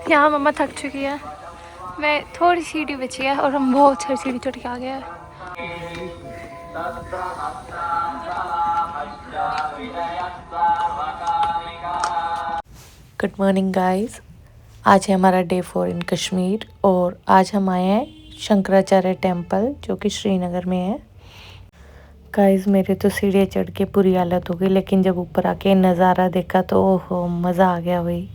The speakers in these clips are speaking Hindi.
यहाँ मम्मा थक चुकी है, मैं थोड़ी सीढ़ी बची है और हम बहुत सारी सीढ़ी चढ़ के आ गए हैं। गुड मॉर्निंग गाइस, आज है हमारा डे 4 इन कश्मीर और आज हम आए हैं शंकराचार्य टेम्पल जो कि श्रीनगर में है। गाइस मेरे तो सीढ़ियाँ चढ़ के पूरी हालत हो गई, लेकिन जब ऊपर आके नज़ारा देखा तो ओहो मज़ा आ गया भाई।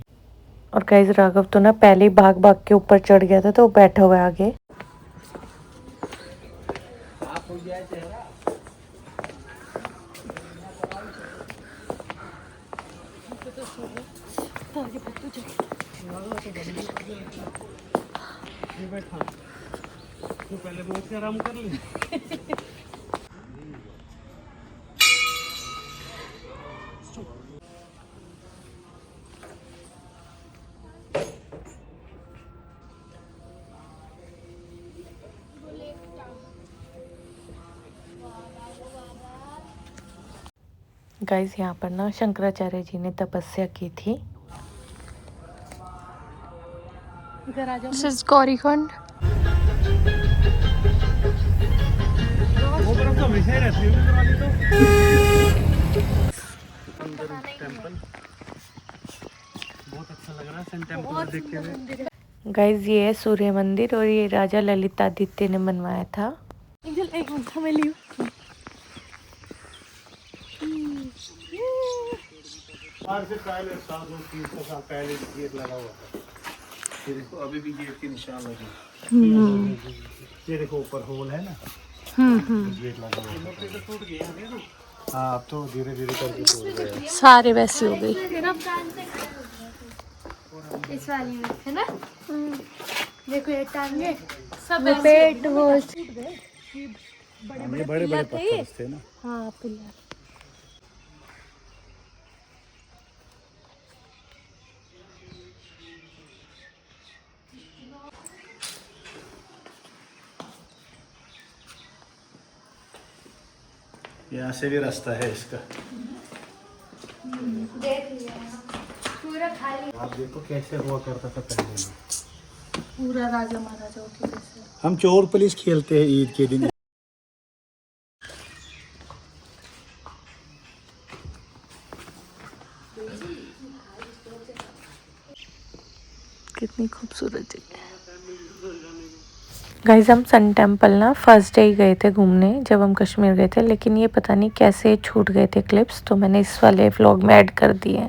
और गाइस राघव तो ना पहले ही भाग भाग के ऊपर चढ़ गया था तो वो बैठा हुआ है आगे। तो पहले बहुत से आराम कर ले। गाइस यहाँ पर ना शंकराचार्य जी ने तपस्या की थी। This is Gaurikund. वो बर्फ तो हमेशा ही रहती है दिवाली तो। अंदर टेंपल बहुत अच्छा लग रहा है, सन टेंपल देखने में। गाइस ये है सूर्य मंदिर और ये राजा ललितादित्य ने बनवाया था। एक मिनट हमें लियो। आज से पहले 300 साल पहले गेट लगा हुआ था। ये देखो अभी भी गेट के निशान लगे। ये देखो ऊपर होल है ना, गेट लगा हुआ है। टूट गया हाँ, अब तो धीरे धीरे करके टूट गया। सारे वैसी हो गई। इस वाली में है ना, देखो ये टांगे सब पेट वो बड़े बड़े पत्थर थे ना। हाँ पिलर। यहाँ से भी रास्ता है इसका। देख लिया पूरा खाली। आप देखो कैसे हुआ करता था पहले में। पूरा राजा महाराजा के जैसे। हम चोर पुलिस खेलते हैं ईद के दिन। कितनी खूबसूरत जगह है। गाइस हम सन टेम्पल ना फर्स्ट डे ही गए थे घूमने जब हम कश्मीर गए थे, लेकिन ये पता नहीं कैसे छूट गए थे क्लिप्स, तो मैंने इस वाले व्लॉग में ऐड कर दिए।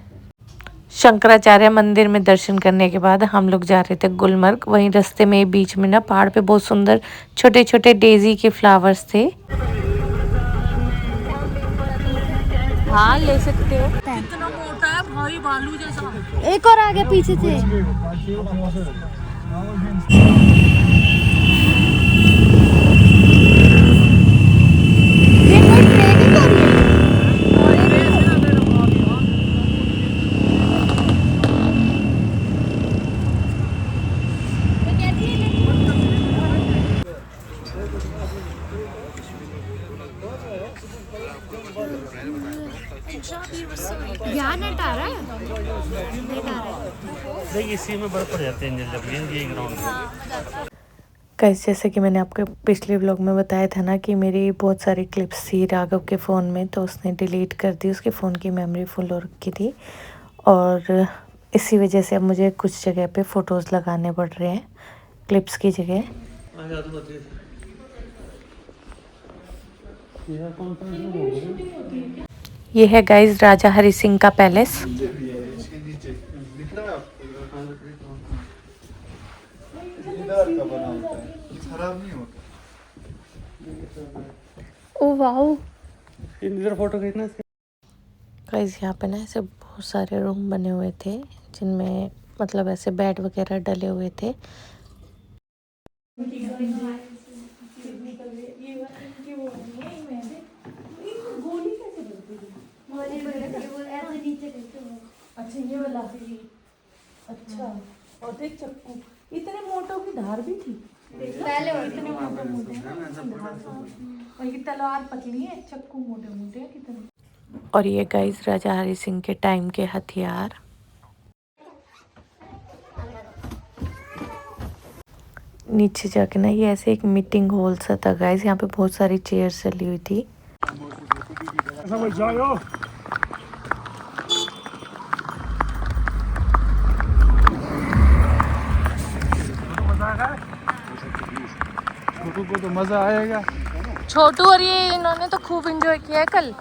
शंकराचार्य मंदिर में दर्शन करने के बाद हम लोग जा रहे थे गुलमर्ग। वहीं रास्ते में बीच में ना पहाड़ पे बहुत सुंदर छोटे छोटे डेजी के फ्लावर्स थे। हाँ ले सकते हो। कितना मोटा है भाई, बालू जैसा। एक और आगे पीछे थे। ये कोई ट्रेनिंग हो रही है। यहाँ नेट आ रहा है, नेट आ रहा है। देखिए इसी में बर्फ पड़ जाते हैं जब ये ग्राउंड। गाइस जैसे कि मैंने आपके पिछले व्लॉग में बताया था ना कि मेरी बहुत सारी क्लिप्स थी राघव के फ़ोन में, तो उसने डिलीट कर दी। उसके फ़ोन की मेमोरी फुल हो रखी थी और इसी वजह से अब मुझे कुछ जगह पे फ़ोटोज़ लगाने पड़ रहे हैं क्लिप्स की जगह। ये है गाइस राजा हरि सिंह का पैलेस। Oh wow. इधर फोटो खींचना। गाइस यहाँ पे ना ऐसे बहुत सारे रूम बने हुए थे जिनमें मतलब ऐसे बेड वगैरह डले हुए थे। अच्छा ये वाला। अच्छा और देख चक्कू, इतने मोटों की धार भी थी पहले इतने मोटे मोटे और ये तलवार पतली है, चक्कू मोटे मोटे हैं कितने। और ये गाइस राजा हरि सिंह के टाइम के हथियार। नीचे जाके ना ये ऐसे एक मीटिंग हॉल सा था गाइस, यहाँ पे बहुत सारी चेयर्स चली हुई थी। समझ जाओ। छोटू को तो मजा आएगा। छोटू और ये इन्होंने तो खूब एंजॉय किया है कल।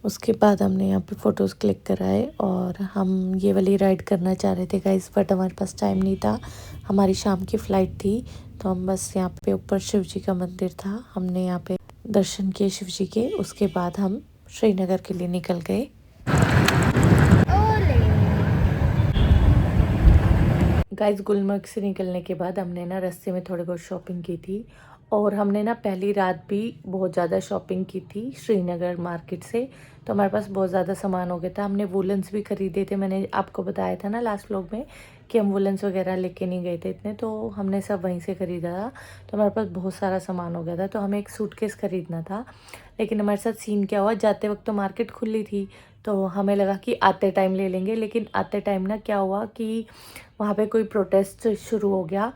उसके बाद हमने यहाँ पे फ़ोटोज़ क्लिक कराए और हम ये वाली राइड करना चाह रहे थे गाइस, बट हमारे पास टाइम नहीं था, हमारी शाम की फ़्लाइट थी। तो हम बस यहाँ पे ऊपर शिव जी का मंदिर था, हमने यहाँ पे दर्शन किए शिव जी के। उसके बाद हम श्रीनगर के लिए निकल गए। गाइस गुलमर्ग से निकलने के बाद हमने ना रास्ते में थोड़ी बहुत शॉपिंग की थी और हमने ना पहली रात भी बहुत ज़्यादा शॉपिंग की थी श्रीनगर मार्केट से। तो हमारे पास बहुत ज़्यादा सामान हो गया था, हमने वुलन्स भी ख़रीदे थे। मैंने आपको बताया था ना लास्ट व्लॉग में कि हम वुलन्स वगैरह लेके नहीं गए थे इतने, तो हमने सब वहीं से ख़रीदा था। तो हमारे पास बहुत सारा सामान हो गया था, तो हमें एक सूटकेस ख़रीदना था। लेकिन हमारे साथ सीन क्या हुआ, जाते वक्त तो मार्केट खुली थी, तो हमें लगा कि आते टाइम ले लेंगे। लेकिन आते टाइम ना क्या हुआ कि वहाँ पे कोई प्रोटेस्ट शुरू हो गया,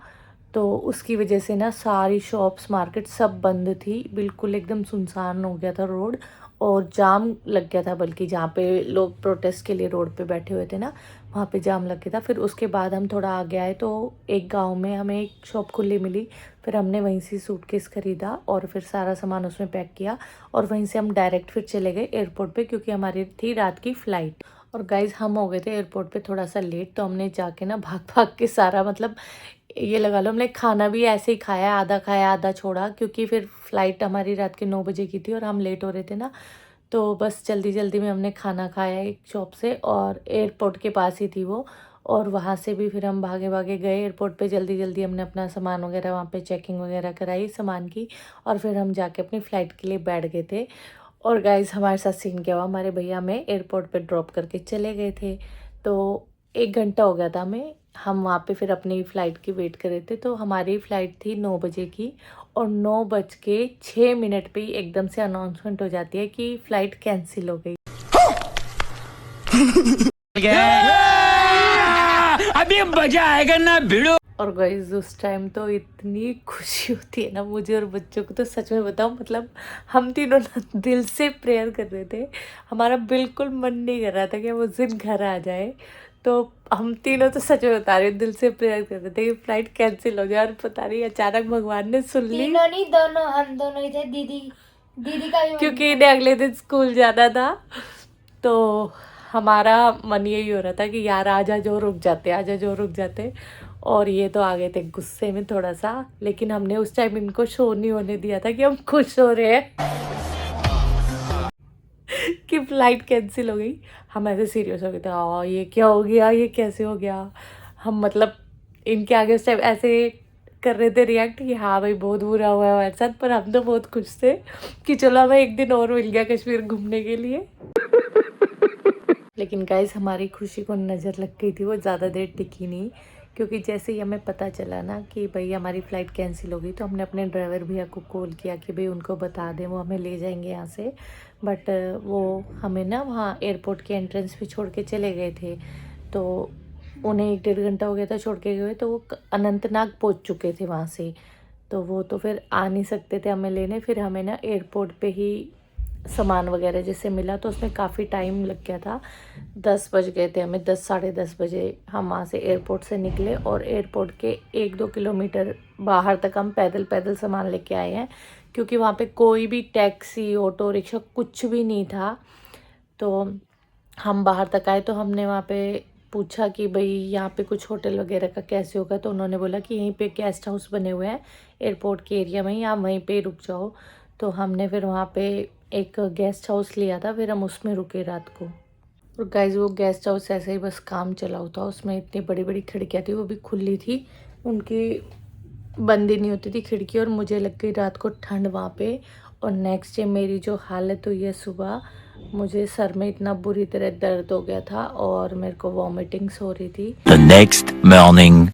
तो उसकी वजह से ना सारी शॉप्स मार्केट सब बंद थी, बिल्कुल एकदम सुनसान हो गया था रोड और जाम लग गया था। बल्कि जहाँ पे लोग प्रोटेस्ट के लिए रोड पे बैठे हुए थे ना, वहाँ पे जाम लग गया था। फिर उसके बाद हम थोड़ा आगे आए तो एक गांव में हमें एक शॉप खुली मिली, फिर हमने वहीं से सूटकेस ख़रीदा और फिर सारा सामान उसमें पैक किया और वहीं से हम डायरेक्ट फिर चले गए एयरपोर्ट पे, क्योंकि हमारी थी रात की फ़्लाइट। और गाइज़ हम हो गए थे एयरपोर्ट पे थोड़ा सा लेट, तो हमने जाके ना भाग भाग के सारा, मतलब ये लगा लो हमने खाना भी ऐसे ही खाया आधा छोड़ा, क्योंकि फिर फ़्लाइट हमारी रात के 9 बजे की थी और हम लेट हो रहे थे ना। तो बस जल्दी जल्दी में हमने खाना खाया एक शॉप से, और एयरपोर्ट के पास ही थी वो। और वहाँ से भी फिर हम भागे भागे गए एयरपोर्ट पे, जल्दी जल्दी हमने अपना सामान वगैरह वहाँ पे चेकिंग वगैरह कराई सामान की, और फिर हम जाके अपनी फ़्लाइट के लिए बैठ गए थे। और गाइस हमारे साथ सीन क्या हुआ, हमारे भैया हमें एयरपोर्ट पे ड्रॉप करके चले गए थे। तो 1 घंटा हो गया था हमें, हम वहाँ पे फिर अपनी फ़्लाइट की वेट कर रहे थे। तो हमारी फ़्लाइट थी 9 बजे की, और 9:06 पे ही एकदम से अनाउंसमेंट हो जाती है कि फ़्लाइट कैंसिल हो गई। अभी मजा आएगा ना भिड़ो। और गाइस उस टाइम तो इतनी खुशी होती है ना मुझे और बच्चों को, तो सच में बताऊं, मतलब हम तीनों ना दिल से प्रेयर कर रहे थे, हमारा बिल्कुल मन नहीं कर रहा था कि हम उस दिन घर आ जाए। तो हम तीनों तो सच में बता रहे दिल से प्रेयर कर रहे थे कि फ्लाइट कैंसिल हो जाए, और पता नहीं अचानक भगवान ने सुन ली। तीनों नहीं, दोनों, हम दोनों ही थे। दीदी का भी क्योंकि इन्हें अगले दिन स्कूल जाना था, तो हमारा मन यही हो रहा था कि यार आजा जो रुक जाते, आजा जो रुक जाते। और ये तो आ गए थे गुस्से में थोड़ा सा, लेकिन हमने उस टाइम इनको शो नहीं होने दिया था कि हम खुश हो रहे हैं कि फ्लाइट कैंसिल हो गई। हम ऐसे सीरियस हो गए थे, ये क्या हो गया, ये कैसे हो गया। हम मतलब इनके आगे उस टाइम ऐसे कर रहे थे रिएक्ट कि हाँ भाई बहुत बुरा हुआ है हमारे साथ, पर हम तो बहुत खुश थे कि चलो हमें एक दिन और मिल गया कश्मीर घूमने के लिए। लेकिन गाइस हमारी खुशी को नज़र लग गई थी, वो ज़्यादा देर टिकी नहीं, क्योंकि जैसे ही हमें पता चला ना कि भाई हमारी फ़्लाइट कैंसिल हो गई, तो हमने अपने ड्राइवर भैया को कॉल किया कि भाई उनको बता दें, वो हमें ले जाएंगे यहाँ से। बट वो हमें ना वहाँ एयरपोर्ट के एंट्रेंस पे छोड़ के चले गए थे, तो उन्हें 1-1.5 घंटा हो गया था छोड़ के गए, तो वो अनंतनाग पहुँच चुके थे वहाँ से। तो वो तो फिर आ नहीं सकते थे हमें लेने, फिर हमें ना एयरपोर्ट पे ही सामान वगैरह जैसे मिला, तो उसमें काफ़ी टाइम लग गया था। 10 बज गए थे हमें, 10 साढ़े 10 बजे हम वहाँ से एयरपोर्ट से निकले, और एयरपोर्ट के 1-2 किलोमीटर बाहर तक हम पैदल पैदल सामान लेके आए हैं, क्योंकि वहाँ पे कोई भी टैक्सी ऑटो रिक्शा कुछ भी नहीं था। तो हम बाहर तक आए, तो हमने वहाँ पे पूछा कि भाई यहाँ पे कुछ होटल वगैरह का कैसे होगा, तो उन्होंने बोला कि यहीं पे गेस्ट हाउस बने हुए हैं एयरपोर्ट के एरिया में ही, आप वहीं पे रुक जाओ। तो हमने फिर वहाँ पे एक गेस्ट हाउस लिया था, फिर हम उसमें रुके रात को। और गाइस वो गेस्ट हाउस ऐसे ही बस काम चला होता, उसमें इतनी बड़ी बड़ी खिड़कियाँ थी, वो भी खुली थी, उनकी बंद ही नहीं होती थी खिड़की। और मुझे लग गई रात को ठंड वहाँ पे, और नेक्स्ट डे मेरी जो हालत हुई है सुबह, मुझे सर में इतना बुरी तरह दर्द हो गया था और मेरे को वॉमिटिंग्स हो रही थी। The next morning.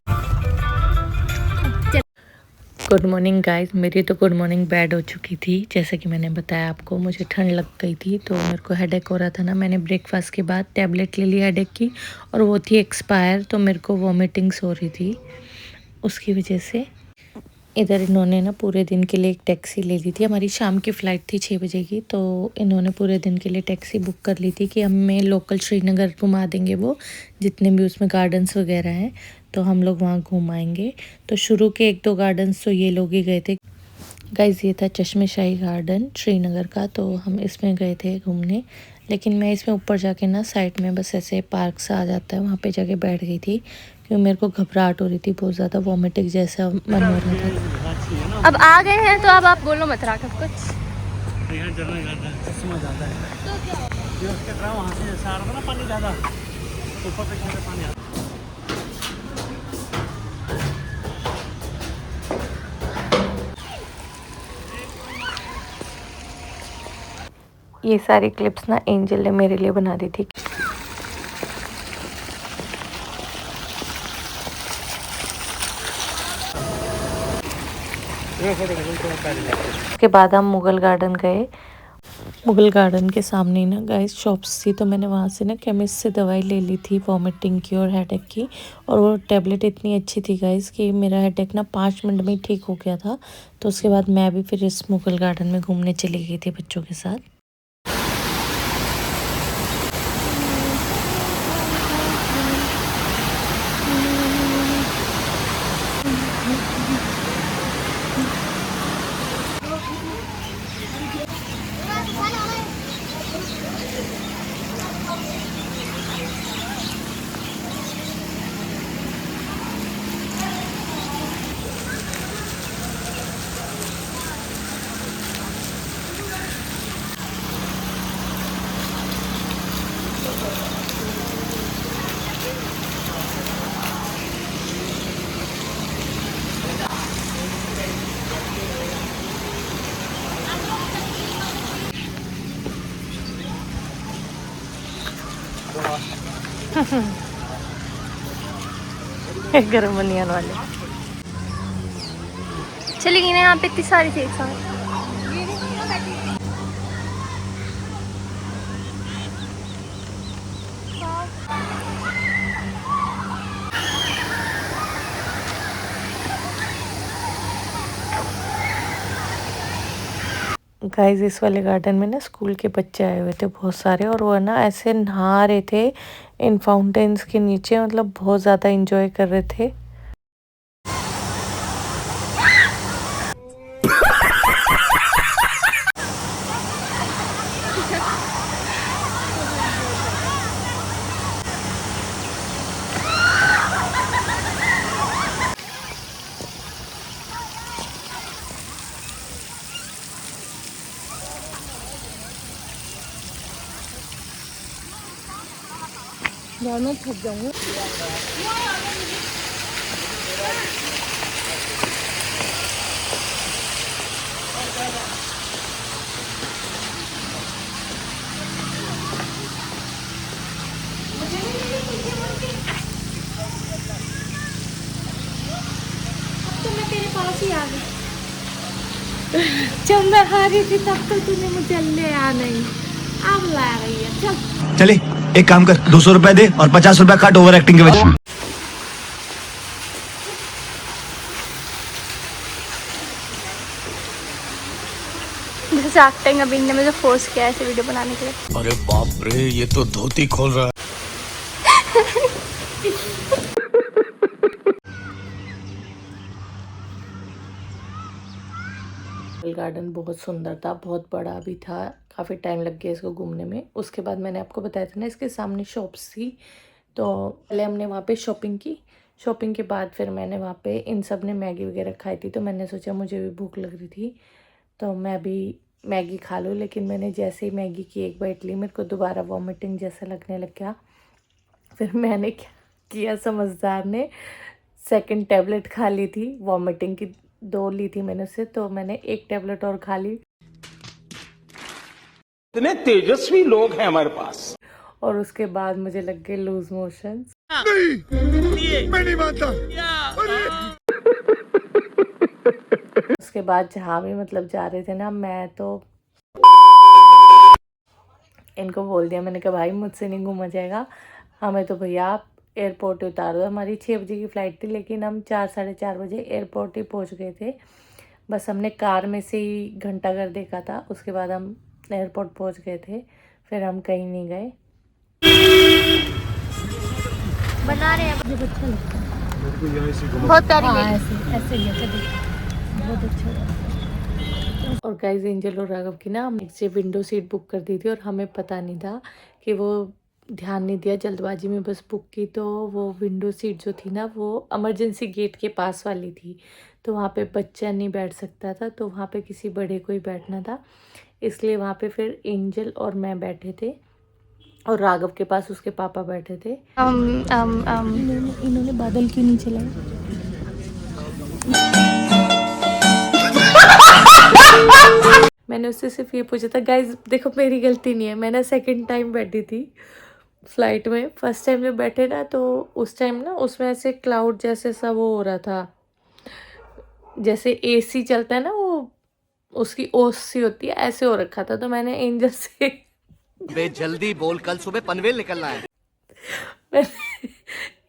Good morning guys. मेरी तो गुड मॉर्निंग बैड हो चुकी थी। जैसे कि मैंने बताया आपको, मुझे ठंड लग गई थी तो मेरे को हेडेक हो रहा था ना। मैंने ब्रेकफास्ट के बाद टैबलेट ले ली हेडेक की और वो थी एक्सपायर, तो मेरे को वॉमिटिंग्स हो रही थी उसकी वजह से। इधर इन्होंने ना पूरे दिन के लिए एक टैक्सी ले ली थी। हमारी शाम की फ़्लाइट थी 6 बजे की, तो इन्होंने पूरे दिन के लिए टैक्सी बुक कर ली थी कि हमें लोकल श्रीनगर घुमा देंगे, वो जितने भी उसमें गार्डन्स वगैरह हैं तो हम लोग वहाँ घूम आएंगे। तो शुरू के 1-2 गार्डन्स तो ये लोग ही गए थे गाइस। ये था चश्मे-शाही गार्डन श्रीनगर का, तो हम इसमें गए थे घूमने। लेकिन मैं इसमें ऊपर जाके ना साइड में बस ऐसे पार्क सा आ जाता है, वहाँ पे जाके बैठ गई थी क्योंकि मेरे को घबराहट हो रही थी बहुत ज़्यादा, वॉमिटिंग जैसा मन हो रहा था। अब आ गए हैं तो अब आप बोलो मत रहा कुछ। यहाँ जलने जाता है, चश्मा जाता है जो उसके तरह वहाँ से जैसा आ रहा था ना पानी ज़्यादा, ऊपर तक कैसे पानी आता है। ये सारी क्लिप्स ना एंजल ने मेरे लिए बना दी थी। उसके बाद हम मुगल गार्डन गए। मुगल गार्डन के सामने ही ना गाइस शॉप्स थी, तो मैंने वहाँ से ना केमिस्ट से दवाई ले ली थी वॉमिटिंग की और हेडेक की। और वो टैबलेट इतनी अच्छी थी गाइस कि मेरा हेडेक ना 5 मिनट में ही ठीक हो गया था। तो उसके बाद मैं भी फिर इस मुगल गार्डन में घूमने चली गई थी बच्चों के साथ। गरम बनियान वाले चली गई ना, यहाँ पे इतनी सारी थी एक साथ। गाइस इस वाले गार्डन में ना स्कूल के बच्चे आए हुए थे बहुत सारे, और वो ना ऐसे नहा रहे थे इन फाउंटेन्स के नीचे, मतलब बहुत ज़्यादा एंजॉय कर रहे थे। यार मैं थक जाऊंगी। तो मैं तेरे पास ही आ गई। जब मैं हारी थी तब तो तूने मुझे ले आ नहीं, अब ला रही है। चल चले एक काम कर, 200 रुपए दे और 50 रुपए काट ओवर एक्टिंग के वजह। जैसे एक्टिंग अभी ने मुझे फोर्स किया ऐसे वीडियो बनाने के लिए। अरे बाप रे, ये तो धोती खोल रहा है। गार्डन बहुत सुंदर था, बहुत बड़ा भी था, काफ़ी टाइम लग गया इसको घूमने में। उसके बाद मैंने आपको बताया था ना इसके सामने शॉप्स थी, तो पहले हमने वहाँ पे शॉपिंग की। शॉपिंग के बाद फिर मैंने वहाँ पे इन सब ने मैगी वगैरह खाई थी, तो मैंने सोचा मुझे भी भूख लग रही थी तो मैं भी मैगी खा लूँ। लेकिन मैंने जैसे ही मैगी की एक बाइट ली, मेरे को दोबारा वॉमिटिंग जैसा लगने लग गया। फिर मैंने क्या किया, समझदार ने सेकंड टैबलेट खा ली थी वॉमिटिंग की, 2 ली थी मैंने उससे, तो मैंने 1 टैबलेट और खा ली। इतने तेजस्वी लोग हैं हमारे पास। और उसके बाद मुझे लग गए लूज मोशंस। उसके बाद जहाँ भी मतलब जा रहे थे ना, मैं तो इनको बोल दिया, मैंने कहा भाई मुझसे नहीं घूमा जाएगा, हमें तो भैया आप एयरपोर्ट ही उतार दो। हमारी 6 बजे की फ़्लाइट थी, लेकिन हम 4 साढ़े 4 बजे एयरपोर्ट ही पहुंच गए थे। बस हमने कार में से ही घंटाघर देखा था, उसके बाद हम एयरपोर्ट पहुंच गए थे, फिर हम कहीं नहीं गए। बना रहे हैं। मुझे अच्छा लगता है। बहुत प्यारी हाँ, लगी। ऐसे ऐसे ही ऐसे देखो, बहुत अच्छा लगता है। और गाइस एंजल और राघव की ना हम से विंडो सीट बुक कर दी थी, और हमें पता नहीं था कि वो ध्यान नहीं दिया, जल्दबाजी में बस बुक की। तो वो विंडो सीट जो थी ना, वो इमरजेंसी गेट के पास वाली थी, तो वहाँ पे बच्चा नहीं बैठ सकता था, तो वहाँ पे किसी बड़े को ही बैठना था, इसलिए वहाँ पे फिर एंजल और मैं बैठे थे, और राघव के पास उसके पापा बैठे थे। इन्होंने बादल क्यों नहीं चलाए? मैंने उससे सिर्फ ये पूछा था, गाइज देखो मेरी गलती नहीं है, मैं ना सेकंड टाइम बैठी थी फ्लाइट में। फर्स्ट टाइम जब बैठे ना, तो उस टाइम ना उसमें ऐसे क्लाउड जैसे सा वो हो रहा था, जैसे एसी चलता है ना, वो उसकी ओस सी होती है, ऐसे हो रखा था। तो मैंने एंजल से बे जल्दी बोल, कल सुबह पनवेल निकलना है। मैंने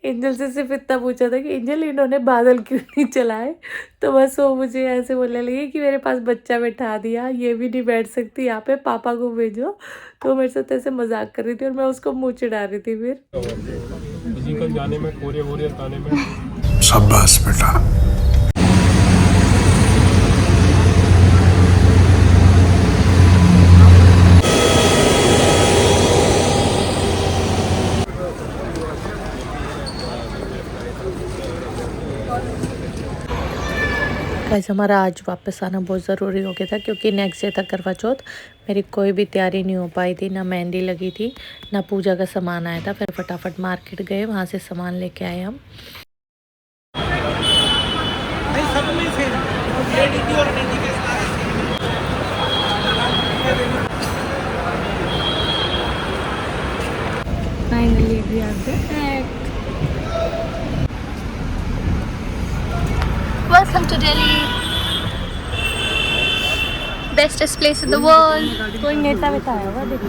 एंजल से सिर्फ इतना पूछा था कि एंजल इन्होंने बादल क्यों नहीं चलाए, तो बस वो मुझे ऐसे बोलने लगी कि मेरे पास बच्चा बैठा दिया, ये भी नहीं बैठ सकती यहाँ पे, पापा को भेजो। तो मेरे साथ ऐसे मजाक कर रही थी, और मैं उसको मुँह चिढ़ा रही थी। फिर फिजिकल जाने में, कोरिया वोरिया आने में। शाबाश बेटा। गाइस हमारा आज वापस आना बहुत ज़रूरी हो गया था, क्योंकि नेक्स्ट डे था करवा चौथ। मेरी कोई भी तैयारी नहीं हो पाई थी, ना मेहंदी लगी थी, ना पूजा का सामान आया था। फिर फटाफट मार्केट गए, वहाँ से सामान लेके आए हम। Finally we are back. Welcome to Delhi. Bestest place in the world. कोई नेता वेता आया होगा देखो।